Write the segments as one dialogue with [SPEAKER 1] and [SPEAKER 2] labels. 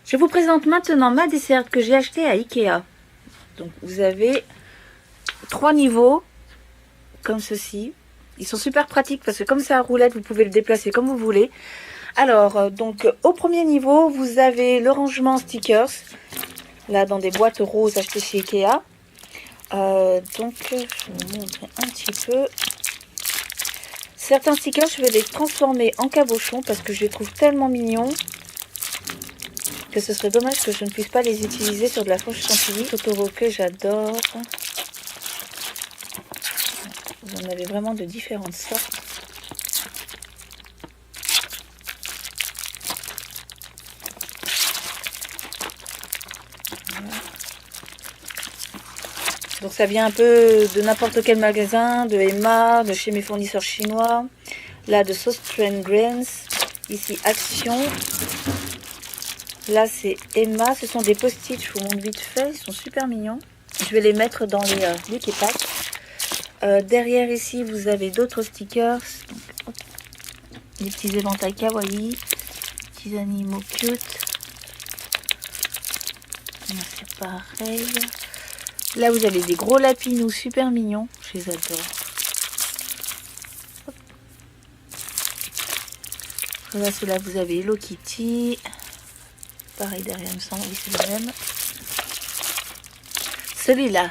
[SPEAKER 1] Je vous présente maintenant ma desserte que j'ai achetée à Ikea. Donc vous avez 3 niveaux comme ceci. Ils sont super pratiques parce que comme c'est à roulette, vous pouvez le déplacer comme vous voulez. Alors, donc au premier niveau, vous avez le rangement stickers. Là, dans des boîtes roses achetées chez Ikea. Donc, je vais vous montrer un petit peu. Certains stickers, je vais les transformer en cabochons parce que je les trouve tellement mignons que ce serait dommage que je ne puisse pas les utiliser sur de la fauche chantilly. Totoro que j'adore. Vous en avez vraiment de différentes sortes. Voilà. Donc ça vient un peu de n'importe quel magasin, de Emma, de chez mes fournisseurs chinois. Là, de Austrian Grains. Ici, Action. Là, c'est Emma. Ce sont des post-it, je vous montre vite fait. Ils sont super mignons. Je vais les mettre dans les K-Packs. Derrière, ici, vous avez d'autres stickers. Donc, hop, des petits éventails kawaii. Petits animaux cute. Là, c'est pareil. Là, vous avez des gros lapinous super mignons. Je les adore. Hop. Là, ceux-là, vous avez Hello Kitty. Pareil derrière, il me semble, oui, c'est le même. Celui-là,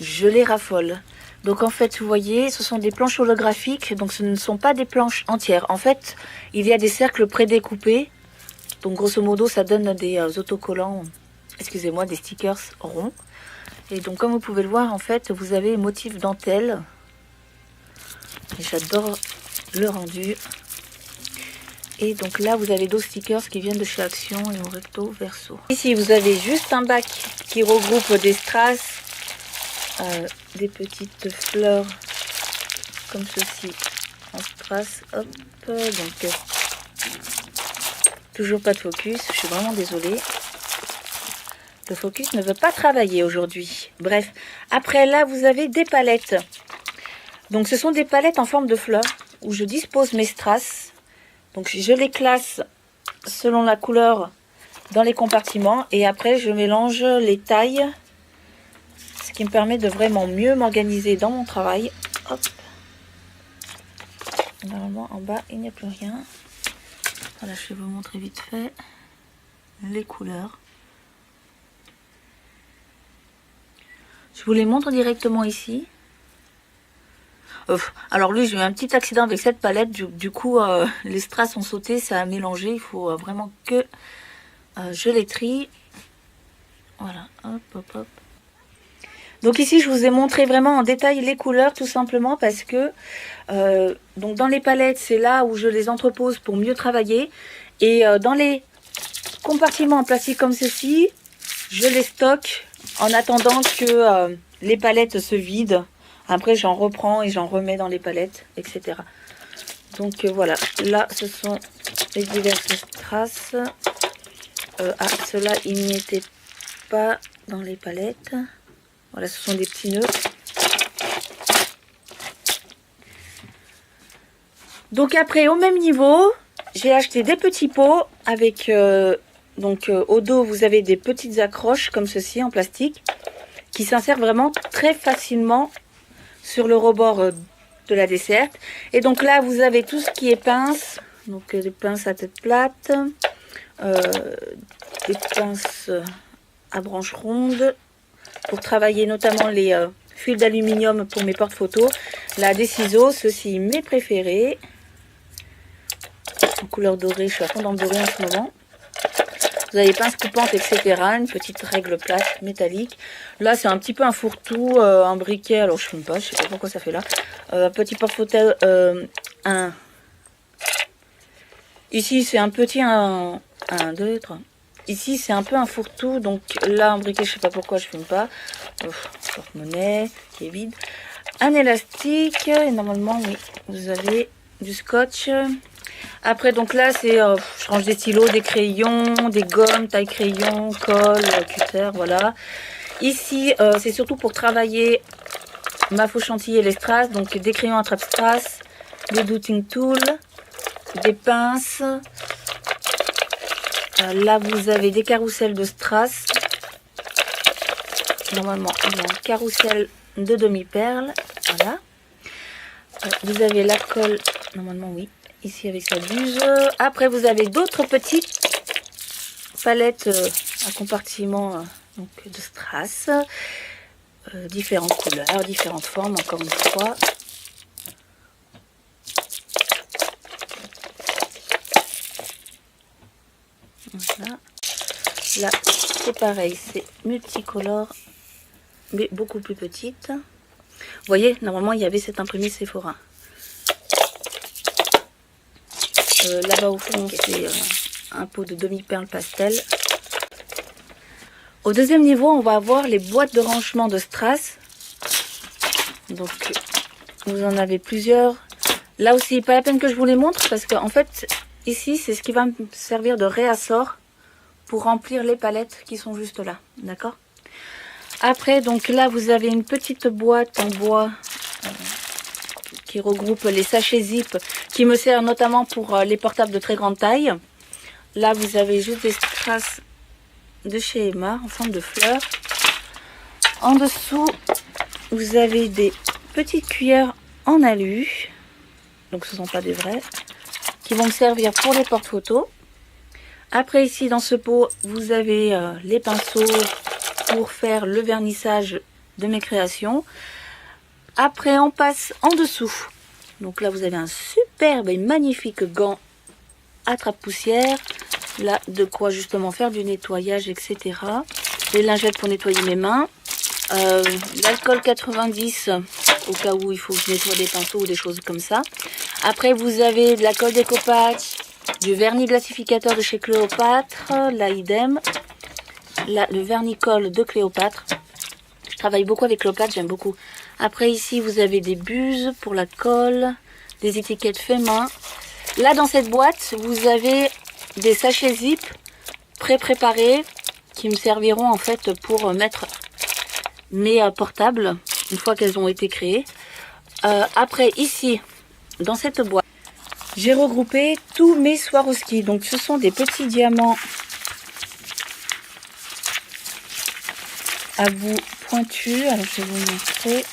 [SPEAKER 1] je les raffole. Donc en fait, vous voyez, ce sont des planches holographiques. Donc ce ne sont pas des planches entières. En fait, il y a des cercles prédécoupés. Donc grosso modo, ça donne des autocollants, excusez-moi, des stickers ronds. Et donc comme vous pouvez le voir, en fait, vous avez motif dentelle. J'adore le rendu. Et donc là, vous avez d'autres stickers qui viennent de chez Action et au recto verso. Ici, vous avez juste un bac qui regroupe des strass, des petites fleurs comme ceci en strass. Hop, donc toujours pas de focus. Je suis vraiment désolée. Le focus ne veut pas travailler aujourd'hui. Bref, après là, vous avez des palettes. Donc ce sont des palettes en forme de fleurs où je dispose mes strass. Donc je les classe selon la couleur dans les compartiments et après je mélange les tailles, ce qui me permet de vraiment mieux m'organiser dans mon travail. Hop. Normalement en bas il n'y a plus rien. Voilà, je vais vous montrer vite fait les couleurs. Je vous les montre directement ici. Alors lui, j'ai eu un petit accident avec cette palette. Du coup, les strass ont sauté, ça a mélangé. Il faut vraiment que je les trie. Voilà, hop, hop, hop. Donc ici, je vous ai montré vraiment en détail les couleurs, tout simplement parce que donc dans les palettes, c'est là où je les entrepose pour mieux travailler. Et dans les compartiments en plastique comme ceci, je les stocke en attendant que les palettes se vident. Après, j'en reprends et j'en remets dans les palettes, etc. Donc voilà, là, ce sont les diverses strass. Ceux-là, ils n'y étaient pas dans les palettes. Voilà, ce sont des petits nœuds. Donc après, au même niveau, j'ai acheté des petits pots avec... au dos, vous avez des petites accroches comme ceci en plastique qui s'insèrent vraiment très facilement sur le rebord de la desserte. Et donc là, vous avez tout ce qui est pince. Donc des pinces à tête plate, des pinces à branches rondes pour travailler notamment les fils d'aluminium pour mes porte-photos. Là, des ciseaux, ceux-ci mes préférés. En couleur dorée, je suis à fond dans le doré en ce moment. Vous avez pince coupante, etc. Une petite règle plate métallique. Là, c'est un petit peu un fourre-tout, un briquet. Alors, je ne sais pas, je sais pas pourquoi ça fait là. Un petit porte-fauteuil. Ici, c'est un petit 1, 2, 3. Ici, c'est un peu un fourre-tout. Donc là, un briquet, je sais pas pourquoi je ne fume pas. Porte-monnaie qui est vide. Un élastique. Et normalement, oui, vous avez du scotch. Après, donc là, c'est je range des stylos, des crayons, des gommes, taille crayon, colle, cutter, voilà. Ici, c'est surtout pour travailler ma fauche chantilly et les strass. Donc des crayons à trappe strass, des douting tools, des pinces, Là, vous avez des carrousels de strass. Normalement, il y a un carrousel de demi-perles. Voilà. Vous avez la colle. Normalement, oui. Ici, avec sa buse. Après, vous avez d'autres petites palettes à compartiment donc, de strass. Différentes couleurs, différentes formes, encore une fois. Voilà. Là, c'est pareil, c'est multicolore, mais beaucoup plus petite. Vous voyez, normalement, il y avait cette imprimée Sephora. Là-bas au fond, c'est un pot de demi-perles pastel. Au deuxième niveau, on va avoir les boîtes de rangement de strass. Donc, vous en avez plusieurs. Là aussi, pas la peine que je vous les montre parce qu'en fait, ici, c'est ce qui va me servir de réassort pour remplir les palettes qui sont juste là. D'accord? Après, donc là, vous avez une petite boîte en bois qui regroupe les sachets zip qui me sert notamment pour les portables de très grande taille. Là, vous avez juste des strass de chez Emma en forme de fleurs. En dessous, vous avez des petites cuillères en alu, donc ce ne sont pas des vraies, qui vont me servir pour les porte-photos. Après, ici dans ce pot, vous avez les pinceaux pour faire le vernissage de mes créations. Après, on passe en dessous. Donc là, vous avez un superbe et magnifique gant attrape-poussière. Là, de quoi justement faire du nettoyage, etc. Les lingettes pour nettoyer mes mains. L'alcool 90, au cas où il faut que je nettoie des pinceaux ou des choses comme ça. Après, vous avez de la colle découpage, du vernis glacificateur de chez Cléopâtre, là idem. Là, le vernis-colle de Cléopâtre. Je travaille beaucoup avec Cléopâtre, j'aime beaucoup. Après, ici, vous avez des buses pour la colle, des étiquettes fait main. Là, dans cette boîte, vous avez des sachets zip pré-préparés qui me serviront en fait pour mettre mes portables une fois qu'elles ont été créées. Après, ici, dans cette boîte, j'ai regroupé tous mes Swarovski. Donc, ce sont des petits diamants à bout pointu. Alors, je vais vous montrer.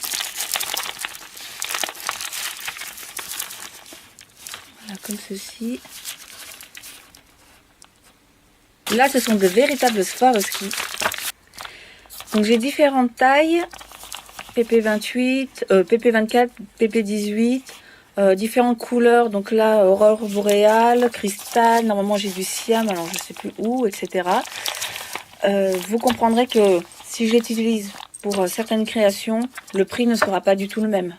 [SPEAKER 1] Voilà, comme ceci. Là, ce sont de véritables Swarovski. Donc, j'ai différentes tailles. PP28, PP24, PP18. Différentes couleurs. Donc là, aurore boréale, cristal. Normalement, j'ai du siam. Alors, je ne sais plus où, etc. Vous comprendrez que si je l'utilise pour certaines créations, le prix ne sera pas du tout le même.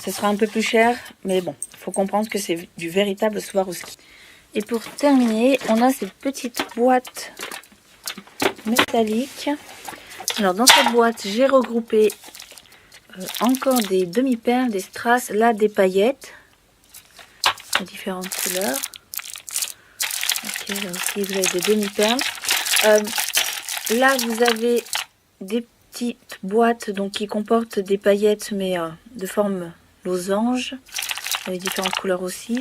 [SPEAKER 1] Ce sera un peu plus cher, mais bon, il faut comprendre que c'est du véritable Swarovski. Et pour terminer, on a cette petite boîte métallique. Alors dans cette boîte, j'ai regroupé encore des demi-perles, des strass, là des paillettes de différentes couleurs. Ok, là aussi vous avez des demi-perles. Là vous avez des petites boîtes donc, qui comportent des paillettes mais de forme losange, avec différentes couleurs aussi.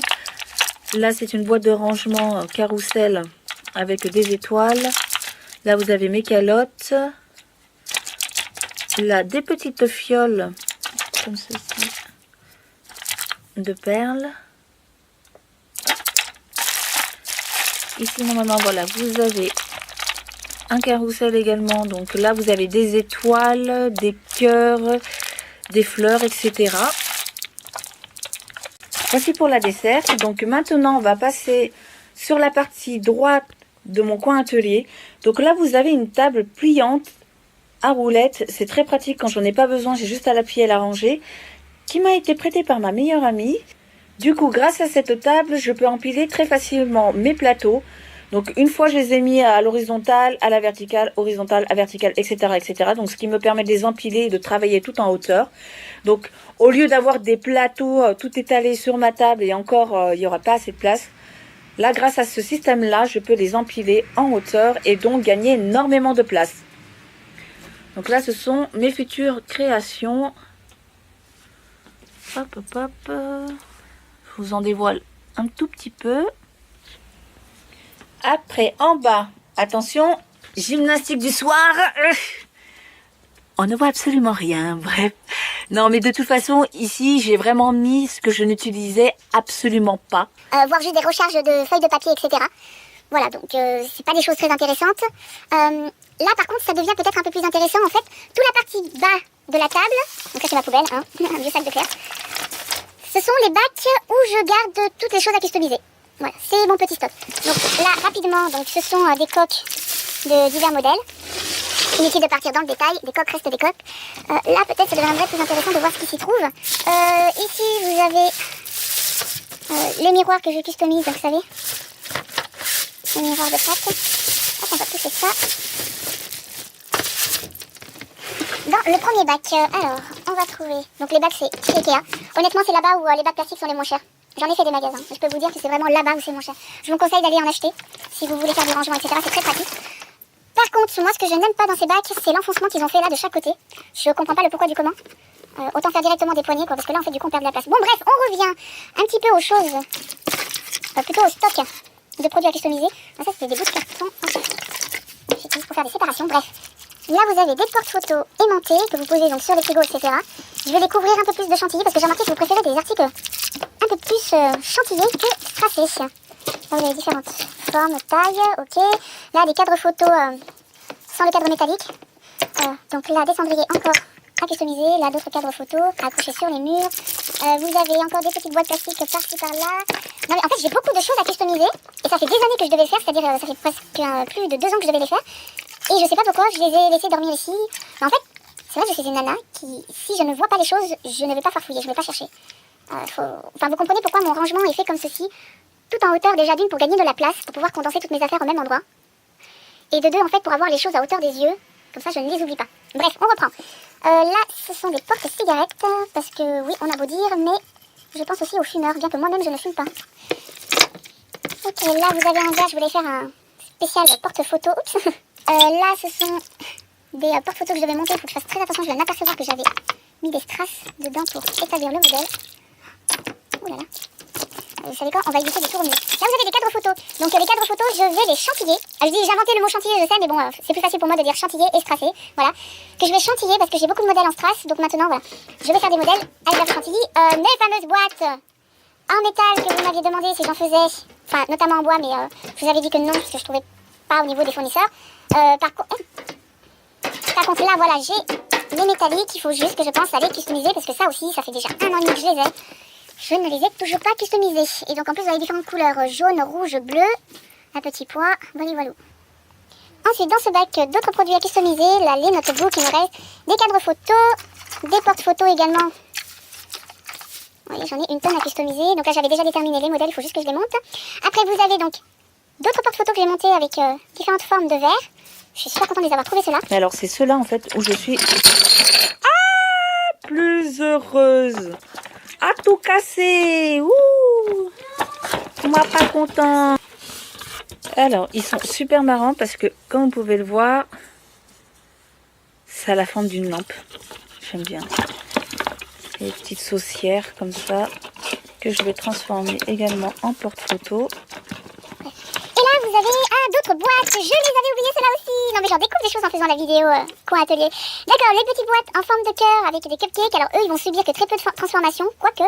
[SPEAKER 1] Là c'est une boîte de rangement carrousel avec des étoiles. Là vous avez mes calottes. Là des petites fioles comme ceci de perles. Ici normalement voilà vous avez un carrousel également, donc là vous avez des étoiles, des cœurs, des fleurs, etc. Voici pour la desserte. Donc maintenant on va passer sur la partie droite de mon coin atelier. Donc là vous avez une table pliante à roulettes, c'est très pratique quand j'en ai pas besoin, j'ai juste à la plier et la ranger, qui m'a été prêtée par ma meilleure amie. Du coup grâce à cette table je peux empiler très facilement mes plateaux. Donc une fois je les ai mis à l'horizontale, à la verticale, horizontale, à verticale, etc., etc. Donc ce qui me permet de les empiler et de travailler tout en hauteur. Donc au lieu d'avoir des plateaux tout étalés sur ma table et encore il n'y aura pas assez de place. Là grâce à ce système là je peux les empiler en hauteur et donc gagner énormément de place. Donc là ce sont mes futures créations. Hop hop hop. Je vous en dévoile un tout petit peu. Après, en bas, attention, gymnastique du soir. On ne voit absolument rien, bref. Non, mais de toute façon, ici, j'ai vraiment mis ce que je n'utilisais absolument pas.
[SPEAKER 2] Voir juste des recharges de feuilles de papier, etc. Voilà, donc c'est pas des choses très intéressantes. Là, par contre, ça devient peut-être un peu plus intéressant. En fait, toute la partie bas de la table, donc ça c'est ma poubelle, hein, un vieux sac de clair. Ce sont les bacs où je garde toutes les choses à customiser. Voilà, c'est mon petit stock. Donc là, rapidement, donc ce sont des coques de divers modèles. Inutile de partir dans le détail, des coques restent des coques. Là, peut-être, ça deviendrait plus intéressant de voir ce qui s'y trouve. Ici, vous avez les miroirs que je customise, donc vous savez. Les miroirs de pâte. Hop, on va toucher ça. Dans le premier bac, alors, on va trouver... Donc les bacs, c'est chez Ikea. Honnêtement, c'est là-bas où les bacs plastiques sont les moins chers. J'en ai fait des magasins. Je peux vous dire que c'est vraiment là-bas où c'est moins cher. Je vous conseille d'aller en acheter. Si vous voulez faire du rangement, etc. C'est très pratique. Par contre, moi, ce que je n'aime pas dans ces bacs, c'est l'enfoncement qu'ils ont fait là de chaque côté. Je comprends pas le pourquoi du comment. Autant faire directement des poignées, quoi, parce que là, en fait, du coup, on perd de la place. Bon, bref, on revient un petit peu aux choses, plutôt au stock de produits à customiser. Ça, c'est des bouts de carton. J'utilise pour faire des séparations. Bref, là, vous avez des porte-photos aimantés que vous posez donc sur les frigos, etc. Je vais les couvrir un peu plus de chantilly parce que j'ai remarqué que vous préférez des articles un peu plus chantillés que strassés. Là, vous avez différentes formes, tailles, ok. Là, des cadres photos sans le cadre métallique. Donc là, des cendriers encore à customiser. Là, d'autres cadres photos à accrocher sur les murs. Vous avez encore des petites boîtes plastiques par-ci, par-là. Non, mais en fait, j'ai beaucoup de choses à customiser. Et ça fait des années que je devais le faire, c'est-à-dire ça fait presque plus de 2 ans que je devais les faire. Et je sais pas pourquoi, je les ai laissés dormir ici. Mais en fait, c'est vrai que je suis une nana qui, si je ne vois pas les choses, je ne vais pas farfouiller, je ne vais pas chercher. Enfin, vous comprenez pourquoi mon rangement est fait comme ceci, tout en hauteur déjà d'une pour gagner de la place, pour pouvoir condenser toutes mes affaires au même endroit. Et de deux, en fait, pour avoir les choses à hauteur des yeux, comme ça je ne les oublie pas. Bref, on reprend. Là, ce sont des porte-cigarettes, parce que oui, on a beau dire, mais je pense aussi aux fumeurs, bien que moi-même je ne fume pas. Ok, là vous avez en bas, je voulais faire un spécial porte-photo. Oups. Là, ce sont des porte-photos que je vais monter, il faut que je fasse très attention, je viens d'apercevoir que j'avais mis des strass dedans pour établir le modèle. Ouh là là. Vous savez quoi, on va éviter des tournures. Là vous avez des cadres photos. Donc les cadres photos, je vais les chantiller. Je dis, j'ai inventé le mot chantiller, je sais, mais bon, c'est plus facile pour moi de dire chantiller et strasser. Voilà. Que je vais chantiller parce que j'ai beaucoup de modèles en strass. Donc maintenant, voilà. Je vais faire des modèles avec la chantilly. Les fameuses boîtes en métal que vous m'aviez demandé si j'en faisais. Enfin, notamment en bois, mais je vous avais dit que non, parce que je trouvais pas au niveau des fournisseurs. Par contre, là, voilà, j'ai les métalliques. Il faut juste que je pense à les customiser parce que ça aussi, ça fait déjà 1 an et demi que je les ai. Je ne les ai toujours pas customisés. Et donc en plus vous avez différentes couleurs, jaune, rouge, bleu, un petit point, voilà voilà. Ensuite dans ce bac, d'autres produits à customiser, là les notebooks, il me reste des cadres photos, des porte-photos également. Oui, j'en ai une tonne à customiser, donc là j'avais déjà déterminé les modèles, il faut juste que je les monte. Après vous avez donc d'autres porte-photos que j'ai montées avec différentes formes de verre. Je suis super contente de les avoir trouvés ceux-là.
[SPEAKER 1] Alors c'est ceux-là en fait où je suis plus heureuse. À tout casser. Ouh, moi pas content. Alors ils sont super marrants parce que comme vous pouvez le voir, ça a la forme d'une lampe. J'aime bien. Des petites saucières comme ça que je vais transformer également en porte-photo.
[SPEAKER 2] Et là vous avez d'autres boîtes, je les avais oubliées ceux-là aussi. Non mais j'en découvre des choses en faisant la vidéo coin atelier. D'accord, les petites boîtes en forme de cœur avec des cupcakes. Alors eux ils vont subir que très peu de transformation, quoique.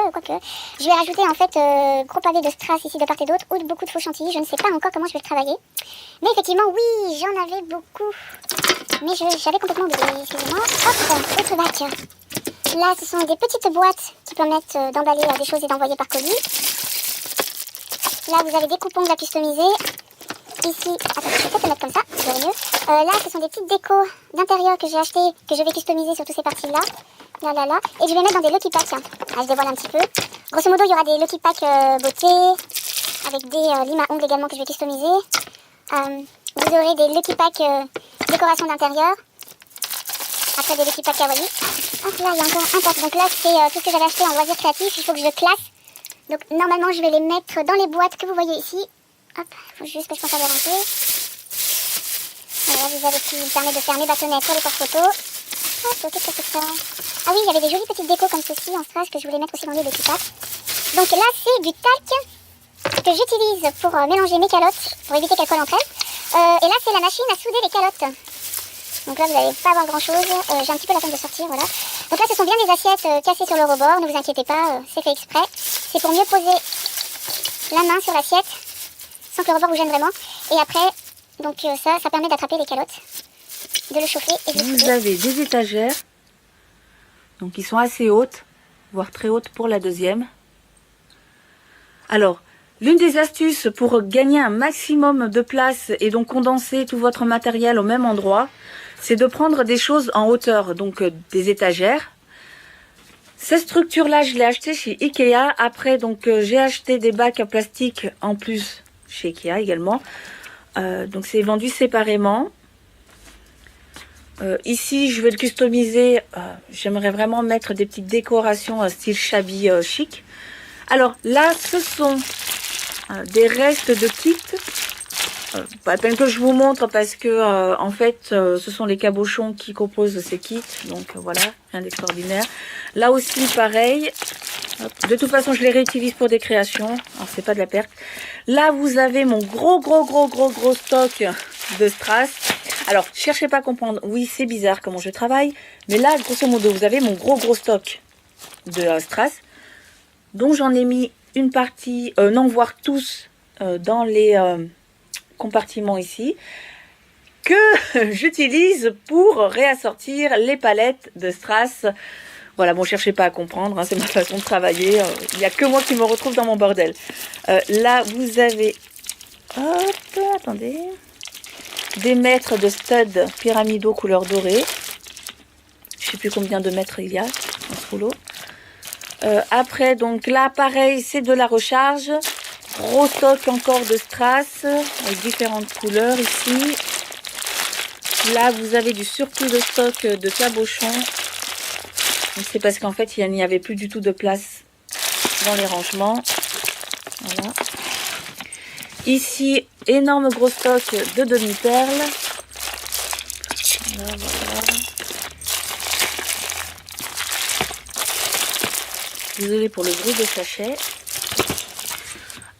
[SPEAKER 2] Je vais rajouter en fait gros pavé de strass ici de part et d'autre ou de beaucoup de faux chantilly. Je ne sais pas encore comment je vais le travailler. Mais effectivement oui, j'en avais beaucoup. Mais j'avais complètement oublié, excusez-moi. Hop, autre bac. Là ce sont des petites boîtes qui permettent d'emballer des choses et d'envoyer par colis. Là vous avez des coupons à customiser. Ici, attends, je vais peut-être le mettre comme ça, c'est mieux. Là, ce sont des petites décos d'intérieur que j'ai achetées, que je vais customiser sur toutes ces parties-là. Là. Et je vais mettre dans des Lucky Packs. Ah, je dévoile un petit peu. Grosso modo, il y aura des Lucky Packs beauté, avec des limes à ongles également que je vais customiser. Vous aurez des Lucky Packs décoration d'intérieur. Après, des Lucky Packs kawaii. Hop, là, il y a encore un pack. Donc là, c'est tout ce que j'avais acheté en loisirs créatifs. Il faut que je classe. Donc, normalement, je vais les mettre dans les boîtes que vous voyez ici. Hop, il faut juste que je pense à les ranger. Voilà, vous avez ce qui me permet de faire mes bâtonnets pour les porte-photos. Hop, qu'est-ce que c'est que ça? Ah oui, il y avait des jolies petites décos comme ceci en strass que je voulais mettre aussi dans les petits packs. Donc là, c'est du talc que j'utilise pour mélanger mes calottes, pour éviter qu'elles collent entre elles. Et là, c'est la machine à souder les calottes. Donc là, vous n'allez pas avoir grand chose. J'ai un petit peu la peine de sortir, voilà. Donc là, ce sont bien des assiettes cassées sur le rebord. Ne vous inquiétez pas, c'est fait exprès. C'est pour mieux poser la main sur l'assiette sans que le rebord vous gêne vraiment. Et après, donc ça permet d'attraper les calottes, de le chauffer et de le souder.
[SPEAKER 1] Vous avez des étagères, donc qui sont assez hautes, voire très hautes pour la deuxième. Alors, l'une des astuces pour gagner un maximum de place et donc condenser tout votre matériel au même endroit, c'est de prendre des choses en hauteur, donc des étagères. Cette structure-là, je l'ai achetée chez Ikea. Après, donc j'ai acheté des bacs en plastique en plus chez Ikea également. Donc c'est vendu séparément. Ici, je vais le customiser. J'aimerais vraiment mettre des petites décorations style shabby chic. Alors là, ce sont des restes de kits. Pas la peine que je vous montre parce que en fait, ce sont les cabochons qui composent ces kits. Donc voilà, rien d'extraordinaire. Là aussi, pareil. De toute façon, je les réutilise pour des créations. Alors, c'est pas de la perte. Là, vous avez mon gros stock de strass. Alors, cherchez pas à comprendre. Oui, c'est bizarre comment je travaille. Mais là, grosso modo, vous avez mon gros stock de strass. Donc, j'en ai mis une partie, non, voire tous, dans les compartiments ici. Que j'utilise pour réassortir les palettes de strass. Voilà, bon, cherchez pas à comprendre, hein, c'est ma façon de travailler. Il n'y a que moi qui me retrouve dans mon bordel. Là, vous avez... Hop, attendez. Des mètres de studs pyramidaux couleur dorée. Je sais plus combien de mètres il y a dans ce rouleau. Après, donc là, pareil, c'est de la recharge. Gros stock encore de strass avec différentes couleurs ici. Là, vous avez du surplus de stock de cabochons. C'est parce qu'en fait, il n'y avait plus du tout de place dans les rangements. Voilà. Ici, énorme gros stock de demi-perles. Voilà. Désolée pour le bruit de sachet.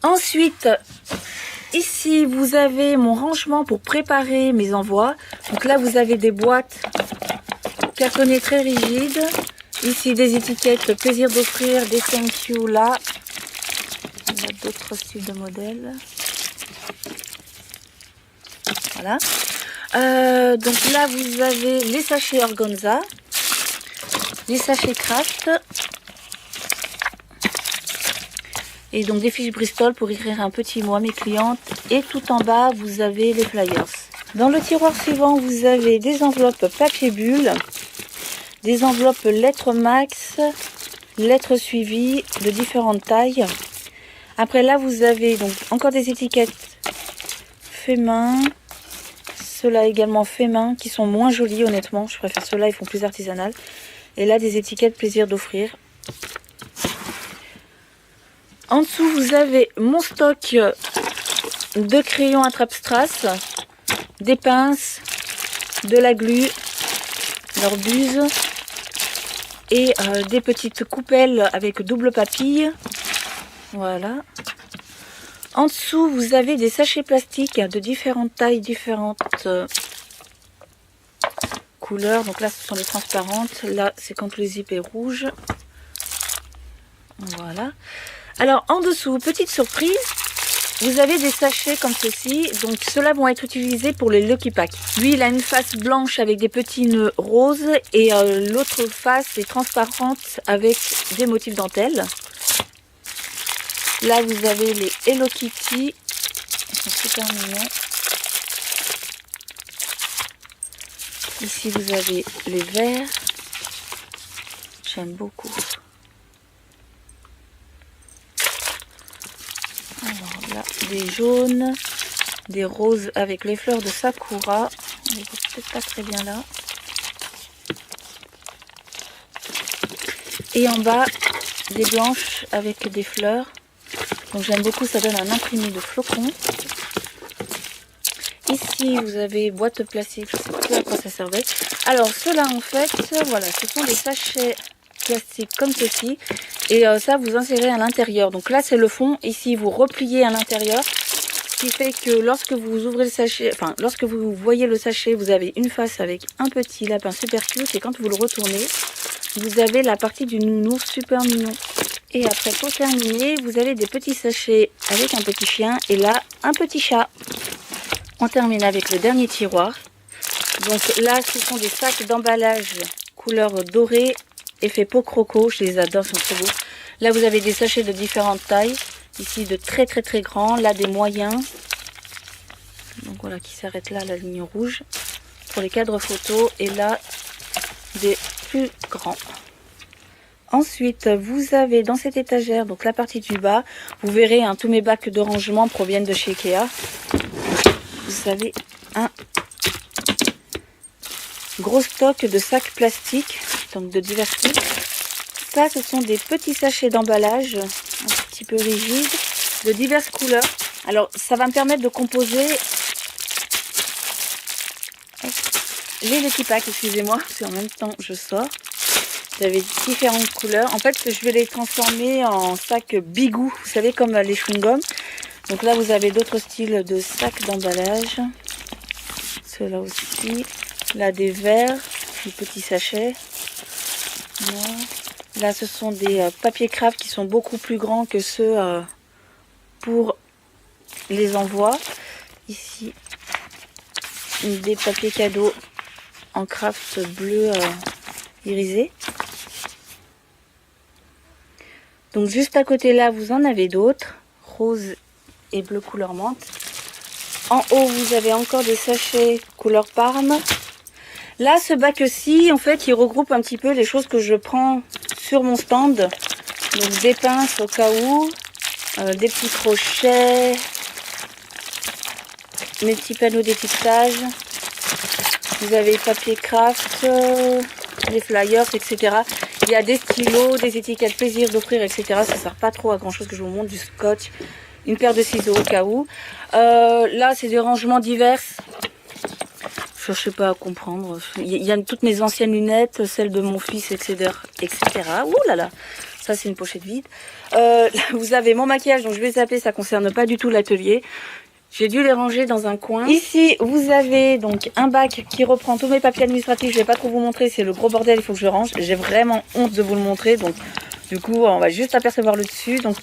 [SPEAKER 1] Ensuite, ici, vous avez mon rangement pour préparer mes envois. Donc là, vous avez des boîtes cartonnées très rigides. Ici, des étiquettes plaisir d'offrir, des thank you là. Il y a d'autres styles de modèles. Voilà. Donc là, vous avez les sachets organza, les sachets craft. Et donc des fiches Bristol pour écrire un petit mot à mes clientes. Et tout en bas, vous avez les flyers. Dans le tiroir suivant, vous avez des enveloppes papier bulle. Des enveloppes lettres max, lettres suivies de différentes tailles. Après là, vous avez donc encore des étiquettes fait main. Ceux-là également fait main, qui sont moins jolis honnêtement. Je préfère ceux-là, ils font plus artisanal. Et là, des étiquettes plaisir d'offrir. En dessous, vous avez mon stock de crayons attrape-strass, des pinces, de la glu, leur buse et des petites coupelles avec double papille. Voilà. En dessous, vous avez des sachets plastiques de différentes tailles, différentes couleurs. Donc là, ce sont les transparentes. Là, c'est quand le zip est rouge. Voilà. Alors, en dessous, petite surprise, vous avez des sachets comme ceci. Donc, ceux-là vont être utilisés pour les Lucky Pack. Lui, il a une face blanche avec des petits nœuds roses. Et l'autre face est transparente avec des motifs dentelle. Là, vous avez les Hello Kitty. Ils sont super mignons. Ici, vous avez les verts. J'aime beaucoup. Alors là, des jaunes, des roses avec les fleurs de Sakura. On les voit peut-être pas très bien là. Et en bas, des blanches avec des fleurs. Donc j'aime beaucoup, ça donne un imprimé de flocons. Ici, vous avez boîte plastique, je ne sais plus à quoi ça servait. Alors, ceux-là, en fait, voilà, ce sont des sachets plastique comme ceci. Et ça, vous insérez à l'intérieur. Donc là, c'est le fond. Ici, vous repliez à l'intérieur. Ce qui fait que lorsque vous ouvrez le sachet, enfin, lorsque vous voyez le sachet, vous avez une face avec un petit lapin super cute. Et quand vous le retournez, vous avez la partie du nounours super mignon. Et après, pour terminer, vous avez des petits sachets avec un petit chien. Et là, un petit chat. On termine avec le dernier tiroir. Donc là, ce sont des sacs d'emballage couleur dorée, effet peau croco. Je les adore, ils sont très beaux. Là, vous avez des sachets de différentes tailles. Ici, de très très très grands. Là, des moyens. Donc voilà, qui s'arrête là, la ligne rouge. Pour les cadres photos. Et là, des plus grands. Ensuite, vous avez dans cette étagère, donc la partie du bas, vous verrez, hein, tous mes bacs de rangement proviennent de chez Ikea. Vous avez un gros stock de sacs plastiques, donc de divers types. Ça, ce sont des petits sachets d'emballage, un petit peu rigides, de diverses couleurs. Alors, ça va me permettre de composer... J'ai les petits packs, excusez-moi, parce qu'en même temps, je sors. Vous avez différentes couleurs. En fait, je vais les transformer en sacs bigou, vous savez, comme les chewing-gums. Donc là, vous avez d'autres styles de sacs d'emballage. Ceux-là aussi. Là, des verres, des petits sachets. Là, ce sont des papiers craft qui sont beaucoup plus grands que ceux pour les envois. Ici, des papiers cadeaux en craft bleu irisé. Donc juste à côté là, vous en avez d'autres, rose et bleu couleur menthe. En haut, vous avez encore des sachets couleur parme. Là, ce bac-ci, en fait, il regroupe un petit peu les choses que je prends sur mon stand. Donc des pinces au cas où, des petits crochets, mes petits panneaux d'étiquetage. Vous avez papier craft, des flyers, etc. Il y a des stylos, des étiquettes plaisir d'offrir, etc. Ça ne sert pas trop à grand chose que je vous montre, du scotch, une paire de ciseaux au cas où. Là, c'est des rangements divers. Je ne sais pas à comprendre. Il y a toutes mes anciennes lunettes, celles de mon fils, etc. Ouh là là, ça c'est une pochette vide. Vous avez mon maquillage, donc je vais zapper, ça ne concerne pas du tout l'atelier. J'ai dû les ranger dans un coin. Ici, vous avez donc un bac qui reprend tous mes papiers administratifs. Je ne vais pas trop vous montrer, c'est le gros bordel, il faut que je range. J'ai vraiment honte de vous le montrer, donc du coup, on va juste apercevoir le dessus. Donc,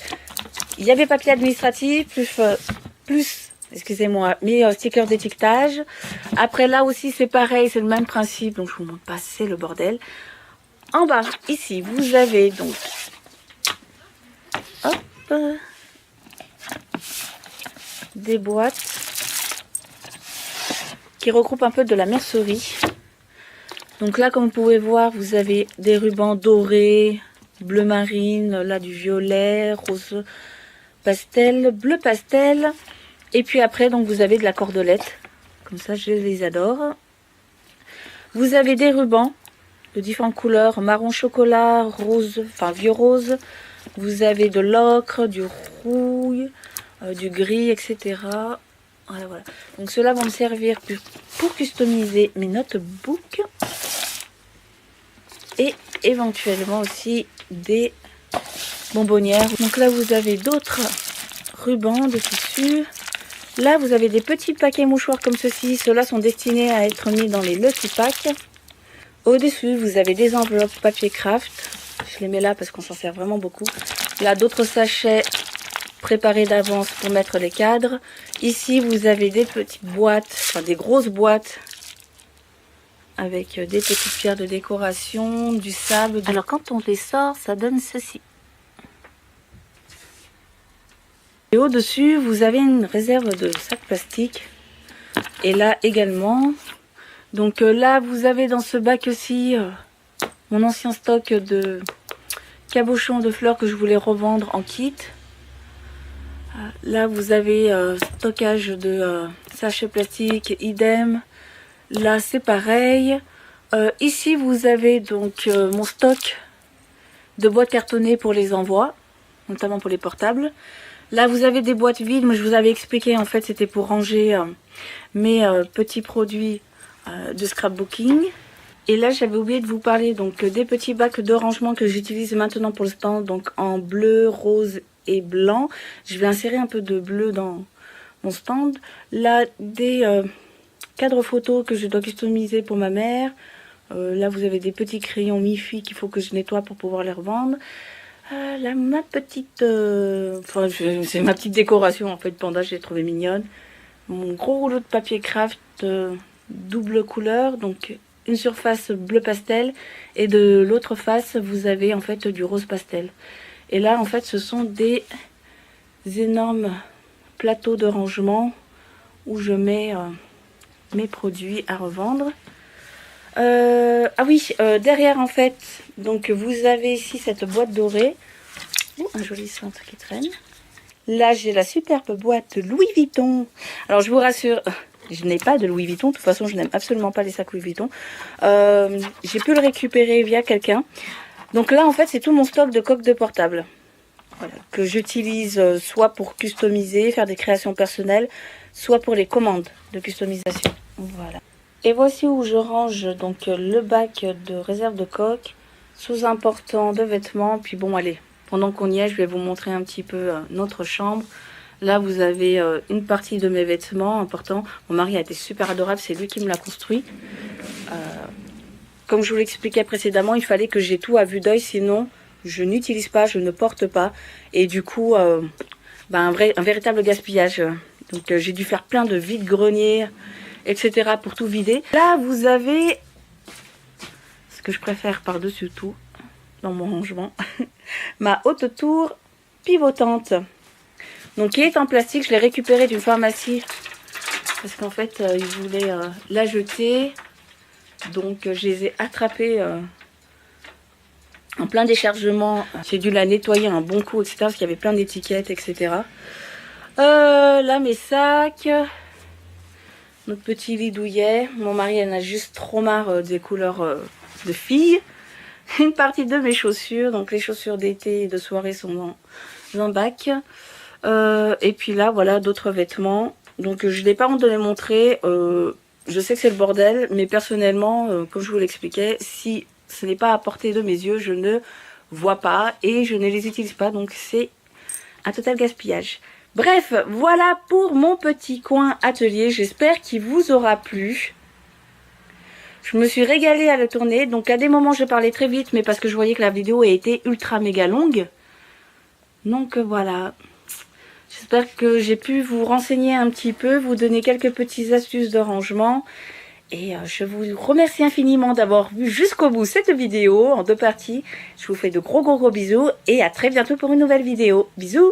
[SPEAKER 1] il y a mes papiers administratifs, plus excusez-moi, mes stickers d'étiquetage. Après, là aussi, c'est pareil, c'est le même principe. Donc, je vous montre pas, c'est le bordel. En bas, ici, vous avez donc... Hop, des boîtes qui regroupent un peu de la mercerie. Donc là, comme vous pouvez voir, vous avez des rubans dorés, bleu marine, là du violet, rose pastel, bleu pastel. Et puis après, donc vous avez de la cordelette. Comme ça, je les adore. Vous avez des rubans de différentes couleurs, marron chocolat, rose, enfin vieux rose. Vous avez de l'ocre, du rouille, du gris, etc. Voilà, voilà. Donc ceux-là vont me servir pour customiser mes notebooks. Et éventuellement aussi des bonbonnières. Donc là, vous avez d'autres rubans de tissu. Là, vous avez des petits paquets mouchoirs comme ceci. Ceux-là sont destinés à être mis dans les Lucky Pack. Au-dessus, vous avez des enveloppes papier craft. Je les mets là parce qu'on s'en sert vraiment beaucoup. Là, d'autres sachets préparés d'avance pour mettre les cadres. Ici, vous avez des petites boîtes, enfin des grosses boîtes avec des petites pierres de décoration, du sable. Alors, quand on les sort, ça donne ceci. Et au-dessus, vous avez une réserve de sacs plastiques. Et là également. Donc là, vous avez dans ce bac aussi mon ancien stock de cabochons de fleurs que je voulais revendre en kit. Là, vous avez stockage de sachets plastiques, idem. Là, c'est pareil. Ici, vous avez donc mon stock de boîtes cartonnées pour les envois, notamment pour les portables. Là, vous avez des boîtes vides, mais je vous avais expliqué, en fait, c'était pour ranger mes petits produits de scrapbooking.
[SPEAKER 3] Et là, j'avais oublié de vous parler donc des petits bacs de rangement que j'utilise maintenant pour le stand, donc en bleu, rose et blanc. Je vais insérer un peu de bleu dans mon stand. Là, des cadres photos que je dois customiser pour ma mère. Là, vous avez des petits crayons mi-fi qu'il faut que je nettoie pour pouvoir les revendre. Là, ma petite... Enfin, c'est ma petite décoration, en fait, panda, je l'ai trouvée mignonne. Mon gros rouleau de papier craft double couleur, donc une surface bleu pastel. Et de l'autre face, vous avez en fait du rose pastel. Et là, en fait, ce sont des énormes plateaux de rangement où je mets mes produits à revendre. Ah oui, derrière en fait, donc vous avez ici cette boîte dorée. Un joli cintre qui traîne. Là, j'ai la superbe boîte Louis Vuitton. Alors, je vous rassure, je n'ai pas de Louis Vuitton. De toute façon, je n'aime absolument pas les sacs Louis Vuitton. J'ai pu le récupérer via quelqu'un. Donc là, en fait, c'est tout mon stock de coques de portable. Voilà, que j'utilise soit pour customiser, faire des créations personnelles, soit pour les commandes de customisation. Voilà. Et voici où je range donc le bac de réserve de coques, sous-important de vêtements. Puis bon, allez, pendant qu'on y est, je vais vous montrer un petit peu notre chambre. Là, vous avez une partie de mes vêtements importants. Mon mari a été super adorable, c'est lui qui me l'a construit. Comme je vous l'expliquais précédemment, il fallait que j'ai tout à vue d'œil, sinon je n'utilise pas, je ne porte pas. Et du coup, un véritable gaspillage. Donc j'ai dû faire plein de vide-greniers, etc. pour tout vider. Là, vous avez ce que je préfère par-dessus tout dans mon rangement. Ma haute tour pivotante. Donc, qui est en plastique. Je l'ai récupérée d'une pharmacie. Parce qu'en fait, ils voulaient la jeter. Donc, je les ai attrapées en plein déchargement. J'ai dû la nettoyer un bon coup, etc. Parce qu'il y avait plein d'étiquettes, etc. Là, mes sacs. Notre petit lit douillet. Mon mari en a juste trop marre des couleurs de filles. Une partie de mes chaussures. Donc les chaussures d'été et de soirée sont dans un bac. Et puis là, voilà, d'autres vêtements. Donc je n'ai pas honte de les montrer. Je sais que c'est le bordel. Mais personnellement, comme je vous l'expliquais, si ce n'est pas à portée de mes yeux, je ne vois pas. Et je ne les utilise pas. Donc c'est un total gaspillage. Bref, voilà pour mon petit coin atelier. J'espère qu'il vous aura plu. Je me suis régalée à le tourner. Donc à des moments, je parlais très vite, mais parce que je voyais que la vidéo a été ultra méga longue. Donc voilà. J'espère que j'ai pu vous renseigner un petit peu, vous donner quelques petites astuces de rangement. Et je vous remercie infiniment d'avoir vu jusqu'au bout cette vidéo en 2 parties. Je vous fais de gros bisous et à très bientôt pour une nouvelle vidéo. Bisous!